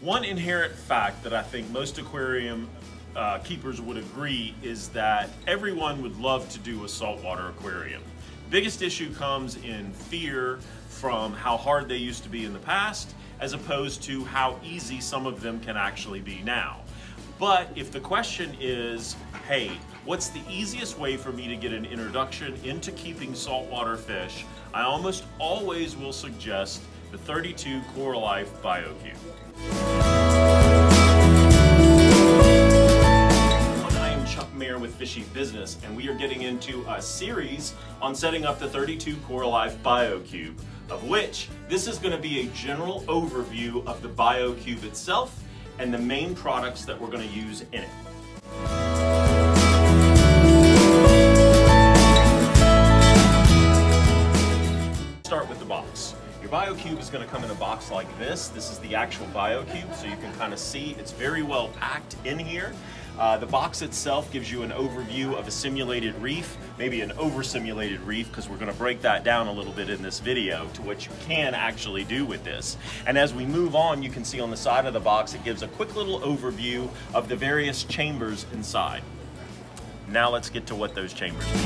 One inherent fact that I think most aquarium keepers would agree is that everyone would love to do a saltwater aquarium. Biggest issue comes in fear from how hard they used to be in the past, as opposed to how easy some of them can actually be now. But if the question is, hey, what's the easiest way for me to get an introduction into keeping saltwater fish, I almost always will suggest the 32 Core Life Biocube. With Fishy Business, and we are getting into a series on setting up the 32 Core Life Biocube, of which this is going to be a general overview of the Biocube itself and the main products that we're going to use in it. Start with the box. Your Biocube is going to come in a box like this. This is the actual Biocube, so you can kind of see it's very well packed in here. The box itself gives you an overview of a simulated reef, maybe an over-simulated reef, because we're going to break that down a little bit in this video to what you can actually do with this. And as we move on, you can see on the side of the box, it gives a quick little overview of the various chambers inside. Now let's get to what those chambers mean.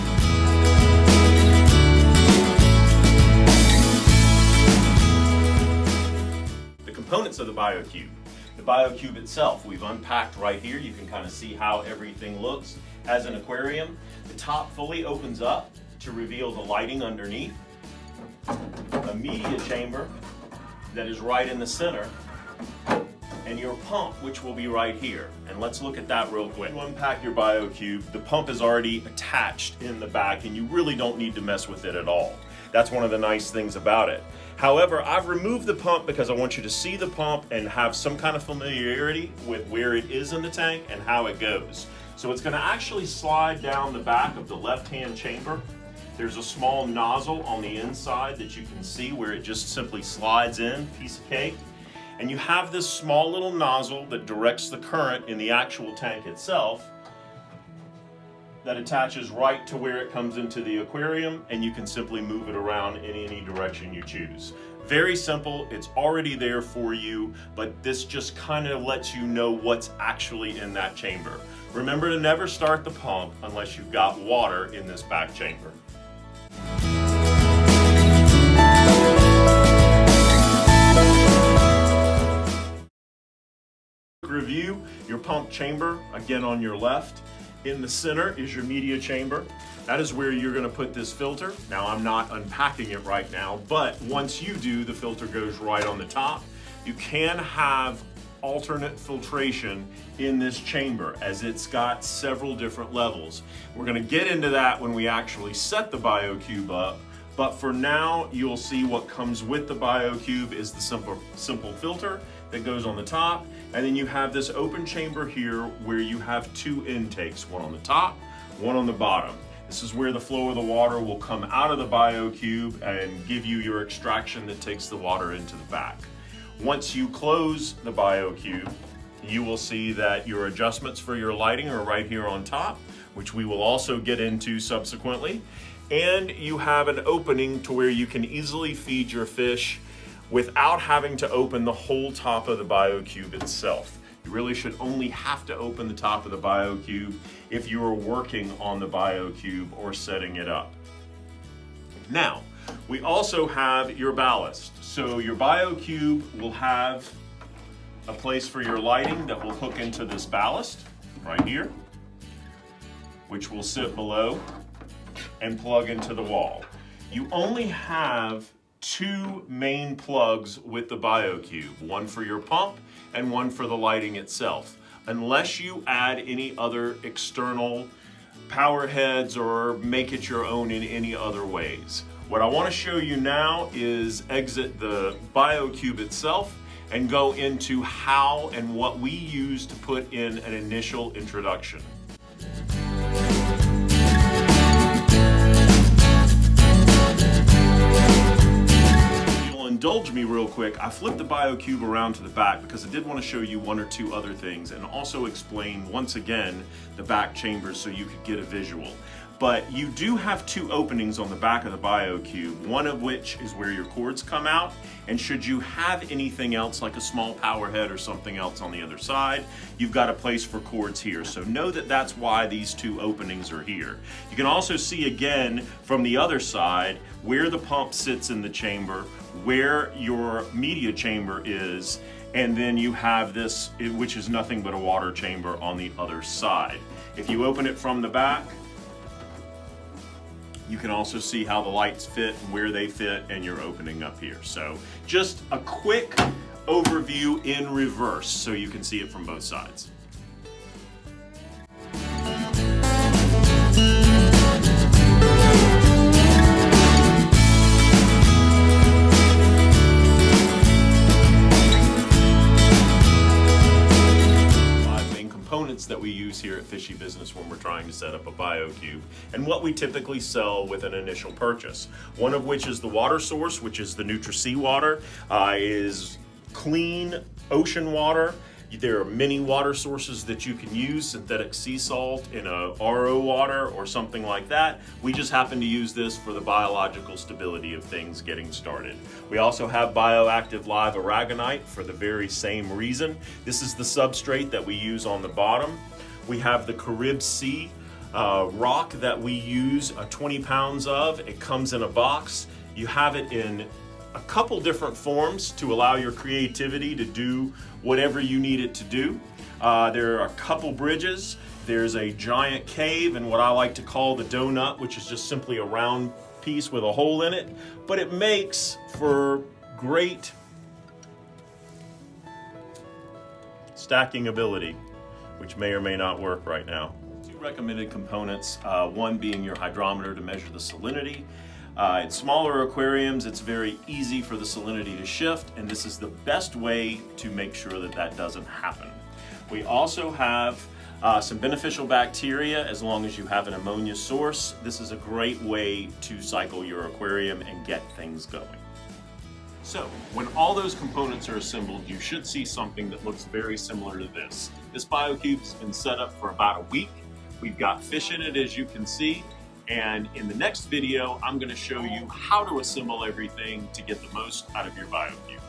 Components of the Biocube. The Biocube itself, we've unpacked right here. You can kind of see how everything looks as an aquarium. The top fully opens up to reveal the lighting underneath. A media chamber that is right in the center. And your pump, which will be right here. And let's look at that real quick. When you unpack your Biocube, the pump is already attached in the back and you really don't need to mess with it at all. That's one of the nice things about it. However, I've removed the pump because I want you to see the pump and have some kind of familiarity with where it is in the tank and how it goes. So it's going to actually slide down the back of the left-hand chamber. There's a small nozzle on the inside that you can see where it just simply slides in, piece of cake. And you have this small little nozzle that directs the current in the actual tank itself that attaches right to where it comes into the aquarium, and you can simply move it around in any direction you choose. Very simple, it's already there for you, but this just kind of lets you know what's actually in that chamber. Remember to never start the pump unless you've got water in this back chamber. Review your pump chamber, again on your left. In the center is your media chamber. That is where you're going to put this filter. Now I'm not unpacking it right now, but once you do, the filter goes right on the top. You can have alternate filtration in this chamber as it's got several different levels. We're going to get into that when we actually set the Biocube up, but for now you'll see what comes with the Biocube is the simple filter that goes on the top, and then you have this open chamber here where you have two intakes, one on the top, one on the bottom. This is where the flow of the water will come out of the Biocube and give you your extraction that takes the water into the back. Once you close the Biocube, you will see that your adjustments for your lighting are right here on top, which we will also get into subsequently. And you have an opening to where you can easily feed your fish without having to open the whole top of the Biocube itself. You really should only have to open the top of the Biocube if you are working on the Biocube or setting it up. Now, we also have your ballast. So your Biocube will have a place for your lighting that will hook into this ballast right here, which will sit below and plug into the wall. You only have two main plugs with the Biocube, one for your pump and one for the lighting itself, unless you add any other external power heads or make it your own in any other ways. What I want to show you now is exit the Biocube itself and go into how and what we use to put in an initial introduction. Indulge me real quick, I flipped the Biocube around to the back because I did want to show you one or two other things and also explain once again the back chambers so you could get a visual. But you do have two openings on the back of the Biocube, one of which is where your cords come out, and should you have anything else like a small power head or something else on the other side, you've got a place for cords here. So know that that's why these two openings are here. You can also see again from the other side where the pump sits in the chamber, where your media chamber is, and then you have this, which is nothing but a water chamber on the other side. If you open it from the back, you can also see how the lights fit and where they fit, and you're opening up here. So just a quick overview in reverse so you can see it from both sides. That we use here at Fishy Business when we're trying to set up a Biocube, and what we typically sell with an initial purchase. One of which is the water source, which is the Nutri-Sea water, is clean ocean water. There are many water sources that you can use, synthetic sea salt in a RO water or something like that. We just happen to use this for the biological stability of things getting started. We also have bioactive live aragonite for the very same reason. This is the substrate that we use on the bottom. We have the Carib Sea rock that we use 20 pounds of. It comes in a box. You have it in a couple different forms to allow your creativity to do whatever you need it to do. There are a couple bridges. There's a giant cave and what I like to call the donut, which is just simply a round piece with a hole in it, but it makes for great stacking ability, which may or may not work right now. Two recommended components, one being your hydrometer to measure the salinity. In smaller aquariums, it's very easy for the salinity to shift, and this is the best way to make sure that that doesn't happen. We also have some beneficial bacteria as long as you have an ammonia source. This is a great way to cycle your aquarium and get things going. So, when all those components are assembled, you should see something that looks very similar to this. This Biocube's been set up for about a week. We've got fish in it, as you can see. And in the next video, I'm going to show you how to assemble everything to get the most out of your Biocube.